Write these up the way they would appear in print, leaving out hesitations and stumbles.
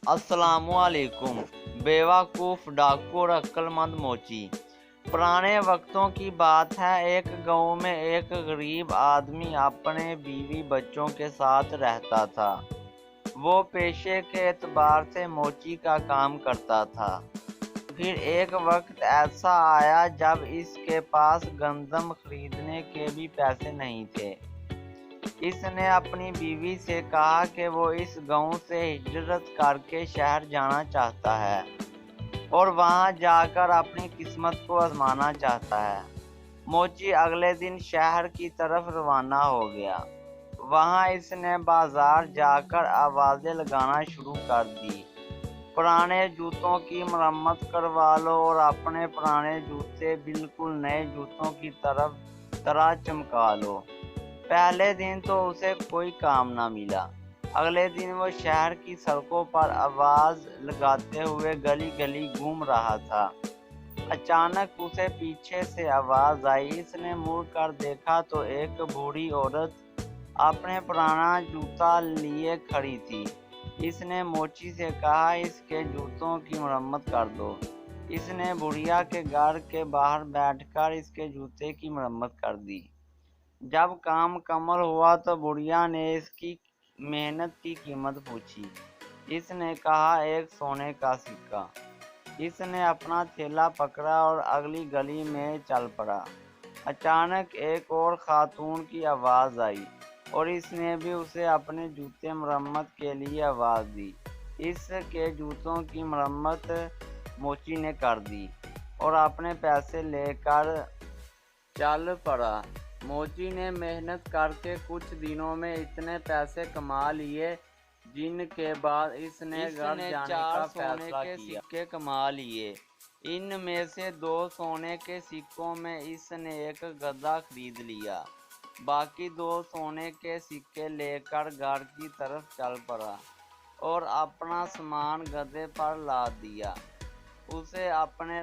السلام علیکم۔ بیوقوف ڈاکو اور عقل مند موچی۔ پرانے وقتوں کی بات ہے، ایک گاؤں میں ایک غریب آدمی اپنے بیوی بچوں کے ساتھ رہتا تھا۔ وہ پیشے کے اعتبار سے موچی کا کام کرتا تھا۔ پھر ایک وقت ایسا آیا جب اس کے پاس گندم خریدنے کے بھی پیسے نہیں تھے۔ اس نے اپنی بیوی سے کہا کہ وہ اس گاؤں سے ہجرت کر کے شہر جانا چاہتا ہے اور وہاں جا کر اپنی قسمت کو آزمانا چاہتا ہے۔ موچی اگلے دن شہر کی طرف روانہ ہو گیا۔ وہاں اس نے بازار جا کر آوازیں لگانا شروع کر دی، پرانے جوتوں کی مرمت کروا لو اور اپنے پرانے جوتے بالکل نئے جوتوں کی طرح چمکا لو۔ پہلے دن تو اسے کوئی کام نہ ملا۔ اگلے دن وہ شہر کی سڑکوں پر آواز لگاتے ہوئے گلی گلی گھوم رہا تھا۔ اچانک اسے پیچھے سے آواز آئی۔ اس نے مڑ کر دیکھا تو ایک بوڑھی عورت اپنے پرانا جوتا لیے کھڑی تھی۔ اس نے موچی سے کہا، اس کے جوتوں کی مرمت کر دو۔ اس نے بڑھیا کے گھر کے باہر بیٹھ کر اس کے جوتے کی مرمت کر دی۔ جب کام مکمل ہوا تو بڑھیا نے اس کی محنت کی قیمت پوچھی۔ اس نے کہا، ایک سونے کا سکہ۔ اس نے اپنا تھیلا پکڑا اور اگلی گلی میں چل پڑا۔ اچانک ایک اور خاتون کی آواز آئی اور اس نے بھی اسے اپنے جوتے مرمت کے لیے آواز دی۔ اس کے جوتوں کی مرمت موچی نے کر دی اور اپنے پیسے لے کر چل پڑا۔ موچی نے محنت کر کے کچھ دنوں میں اتنے پیسے کما لیے جن کے بعد اس نے گھر جانے کا فیصلہ کیا۔ سکے کما لیے۔ ان میں سے 2 سونے کے سکوں میں اس نے ایک گدھا خرید لیا۔ باقی 2 سونے کے سکے لے کر گھر کی طرف چل پڑا اور اپنا سامان گدھے پر لاد دیا۔ اسے اپنے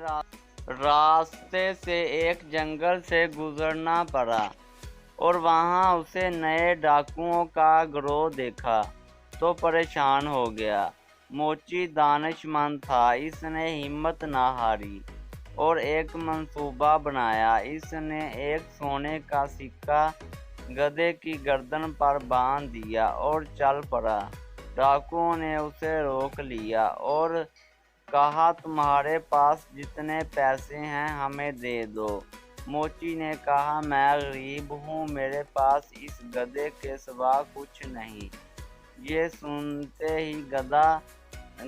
راستے سے ایک جنگل سے گزرنا پڑا اور وہاں اسے نئے ڈاکوؤں کا گروہ دیکھا تو پریشان ہو گیا۔ موچی دانش مند تھا، اس نے ہمت نہ ہاری اور ایک منصوبہ بنایا۔ اس نے ایک سونے کا سکہ گدھے کی گردن پر باندھ دیا اور چل پڑا۔ ڈاکوؤں نے اسے روک لیا اور کہا، تمہارے پاس جتنے پیسے ہیں ہمیں دے دو۔ موچی نے کہا، میں غریب ہوں، میرے پاس اس گدھے کے سوا کچھ نہیں۔ یہ سنتے ہی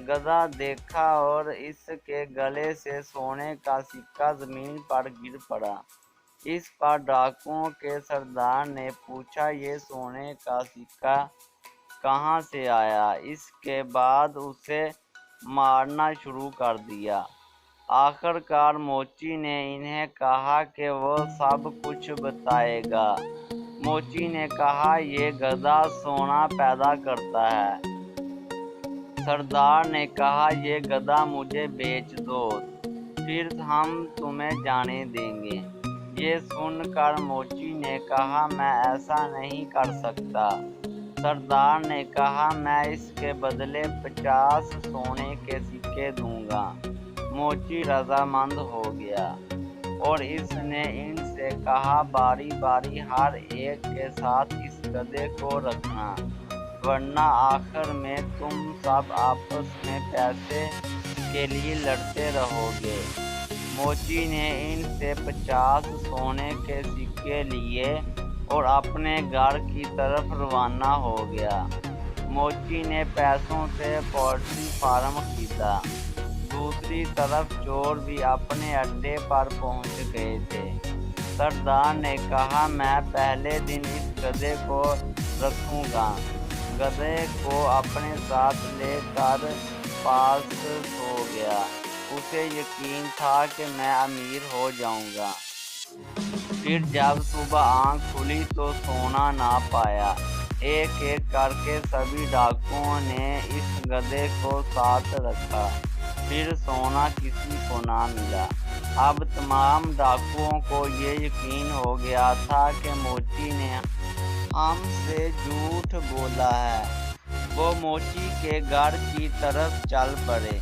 گدھا دیکھا اور اس کے گلے سے سونے کا سکہ زمین پر گر پڑا۔ اس پر ڈاکوؤں کے سردار نے پوچھا، یہ سونے کا سکہ کہاں سے آیا؟ اس کے بعد اسے مارنا شروع کر دیا۔ آخر کار موچی نے انہیں کہا کہ وہ سب کچھ بتائے گا۔ موچی نے کہا، یہ گدھا سونا پیدا کرتا ہے۔ سردار نے کہا، یہ گدھا مجھے بیچ دو، پھر ہم تمہیں جانے دیں گے۔ یہ سن کر موچی نے کہا، میں ایسا نہیں کر سکتا۔ سردار نے کہا، میں اس کے بدلے 50 سونے کے سکے دوں گا۔ موچی رضامند ہو گیا اور اس نے ان سے کہا، باری باری ہر ایک کے ساتھ اس گدھے کو رکھنا، ورنہ آخر میں تم سب آپس میں پیسے کے لیے لڑتے رہو گے۔ موچی نے ان سے 50 سونے کے سکے لیے اور اپنے گھر کی طرف روانہ ہو گیا۔ موچی نے پیسوں سے پولٹری فارم خریدا۔ دوسری طرف چور بھی اپنے اڈے پر پہنچ گئے تھے۔ سردار نے کہا، میں پہلے دن اس گدھے کو رکھوں گا۔ گدھے کو اپنے ساتھ لے کر پاس سو گیا۔ اسے یقین تھا کہ میں امیر ہو جاؤں گا۔ پھر جب صبح آنکھ کھلی تو سونا نہ پایا۔ ایک ایک کر کے سبھی ڈاکوؤں نے اس گدھے کو ساتھ رکھا، پھر سونا کسی کو نہ ملا۔ اب تمام ڈاکوؤں کو یہ یقین ہو گیا تھا کہ موچی نے ہم سے جھوٹ بولا ہے۔ وہ موچی کے گھر کی طرف چل پڑے۔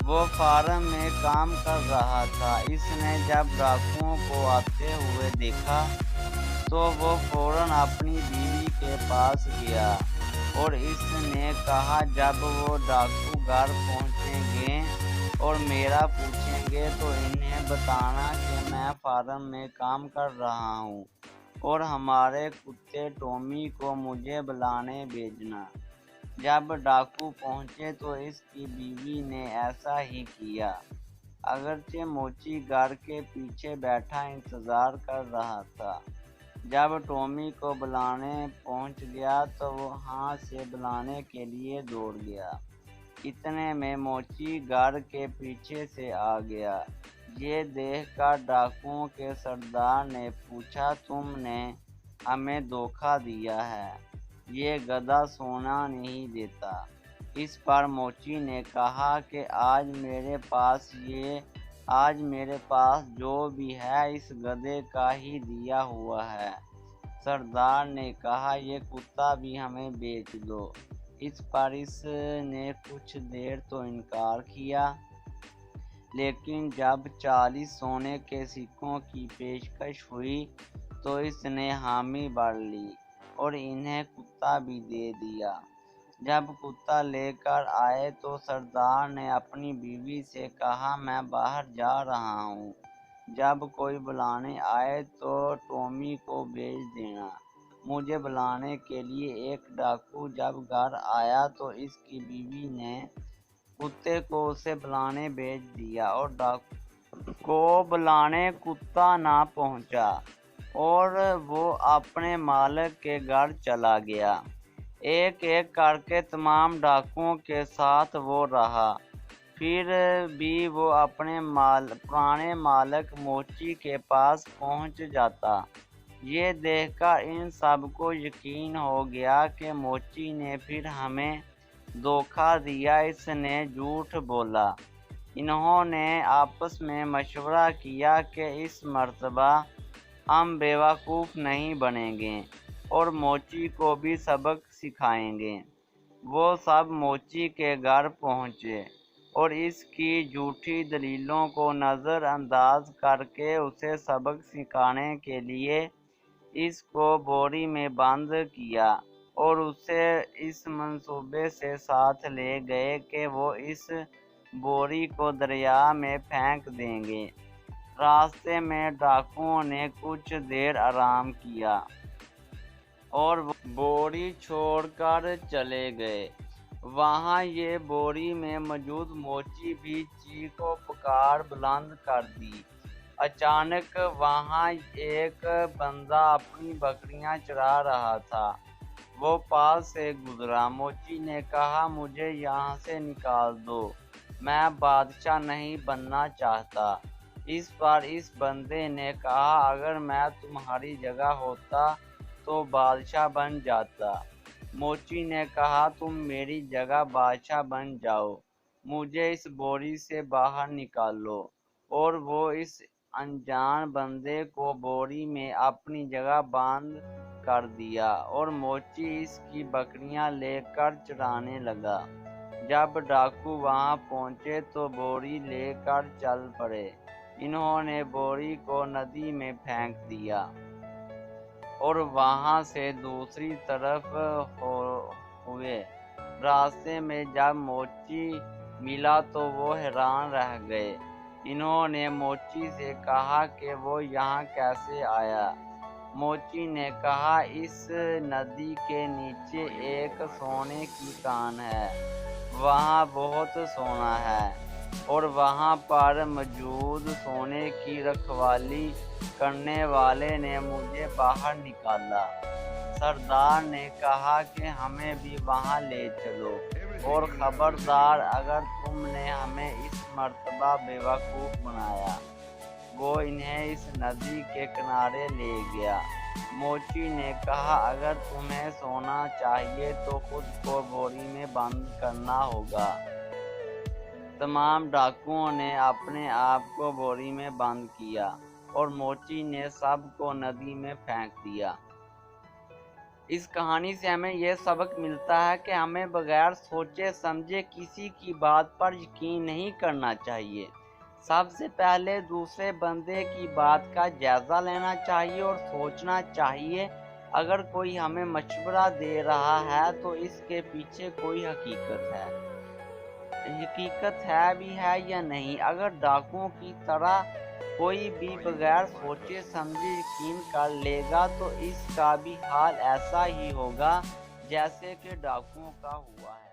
وہ فارم میں کام کر رہا تھا۔ اس نے جب ڈاکوؤں کو آتے ہوئے دیکھا تو وہ فوراً اپنی بیوی کے پاس گیا اور اس نے کہا جب وہ ڈاکو گھر پہنچیں گے اور میرا پوچھیں گے تو انہیں بتانا کہ میں فارم میں کام کر رہا ہوں اور ہمارے کتے ٹومی کو مجھے بلانے بھیجنا۔ جب ڈاکو پہنچے تو اس کی بیوی نے ایسا ہی کیا، اگرچہ موچی گھر کے پیچھے بیٹھا انتظار کر رہا تھا۔ جب ٹومی کو بلانے پہنچ گیا تو وہ ہاں سے بلانے کے لیے دوڑ گیا۔ اتنے میں موچی گھر کے پیچھے سے آ گیا۔ یہ دیکھ کر ڈاکوؤں کے سردار نے پوچھا تم نے ہمیں دھوکہ دیا ہے، یہ گدھا سونا نہیں دیتا۔ اس پر موچی نے کہا کہ آج میرے پاس جو بھی ہے اس گدھے کا ہی دیا ہوا ہے۔ سردار نے کہا یہ کتا بھی ہمیں بیچ دو۔ اس پر اس نے کچھ دیر تو انکار کیا، لیکن جب 40 سونے کے سکوں کی پیشکش ہوئی تو اس نے حامی بھر لی اور انہیں کتا بھی دے دیا۔ جب کتا لے کر آئے تو سردار نے اپنی بیوی سے کہا میں باہر جا رہا ہوں، جب کوئی بلانے آئے تو ٹومی کو بھیج دینا۔ مجھے بلانے کے لیے ایک ڈاکو جب گھر آیا تو اس کی بیوی نے کتے کو اسے بلانے بھیج دیا اور ڈاکو کو بلانے کتا نہ پہنچا اور وہ اپنے مالک کے گھر چلا گیا۔ ایک ایک کر کے تمام ڈاکوؤں کے ساتھ وہ رہا، پھر بھی وہ اپنے پرانے مالک موچی کے پاس پہنچ جاتا۔ یہ دیکھ کر ان سب کو یقین ہو گیا کہ موچی نے پھر ہمیں دھوکہ دیا، اس نے جھوٹ بولا۔ انہوں نے آپس میں مشورہ کیا کہ اس مرتبہ ہم بیوقوف نہیں بنیں گے اور موچی کو بھی سبق سکھائیں گے۔ وہ سب موچی کے گھر پہنچے اور اس کی جھوٹی دلیلوں کو نظر انداز کر کے اسے سبق سکھانے کے لیے اس کو بوری میں بند کیا اور اسے اس منصوبے سے ساتھ لے گئے کہ وہ اس بوری کو دریا میں پھینک دیں گے۔ راستے میں ڈاکوؤں نے کچھ دیر آرام کیا اور وہ بوری چھوڑ کر چلے گئے۔ وہاں یہ بوری میں موجود موچی بھی چیخ و پکار بلند کر دی۔ اچانک وہاں ایک بندہ اپنی بکریاں چرا رہا تھا، وہ پاس سے گزرا۔ موچی نے کہا مجھے یہاں سے نکال دو، میں بادشاہ نہیں بننا چاہتا۔ اس پر اس بندے نے کہا اگر میں تمہاری جگہ ہوتا تو بادشاہ بن جاتا۔ موچی نے کہا تم میری جگہ بادشاہ بن جاؤ، مجھے اس بوری سے باہر نکالو۔ اور وہ اس انجان بندے کو بوری میں اپنی جگہ بند کر دیا اور موچی اس کی بکریاں لے کر چرانے لگا۔ جب ڈاکو وہاں پہنچے تو بوری لے کر چل پڑے۔ انہوں نے بوری کو ندی میں پھینک دیا اور وہاں سے دوسری طرف ہوئے۔ راستے میں جب موچی ملا تو وہ حیران رہ گئے۔ انہوں نے موچی سے کہا کہ وہ یہاں کیسے آیا؟ موچی نے کہا اس ندی کے نیچے ایک سونے کی کان ہے، وہاں بہت سونا ہے اور وہاں پر موجود سونے کی رکھوالی کرنے والے نے مجھے باہر نکالا۔ سردار نے کہا کہ ہمیں بھی وہاں لے چلو اور خبردار اگر تم نے ہمیں اس مرتبہ بیوقوف بنایا۔ وہ انہیں اس ندی کے کنارے لے گیا۔ موچی نے کہا اگر تمہیں سونا چاہیے تو خود کو بوری میں بند کرنا ہوگا۔ تمام ڈاکوؤں نے اپنے آپ کو بوری میں بند کیا اور موچی نے سب کو ندی میں پھینک دیا۔ اس کہانی سے ہمیں یہ سبق ملتا ہے کہ ہمیں بغیر سوچے سمجھے کسی کی بات پر یقین نہیں کرنا چاہیے۔ سب سے پہلے دوسرے بندے کی بات کا جائزہ لینا چاہیے اور سوچنا چاہیے اگر کوئی ہمیں مشورہ دے رہا ہے تو اس کے پیچھے کوئی حقیقت ہے یا نہیں۔ اگر ڈاکوؤں کی طرح کوئی بھی بغیر سوچے سمجھے یقین کر لے گا تو اس کا بھی حال ایسا ہی ہوگا جیسے کہ ڈاکوؤں کا ہوا ہے۔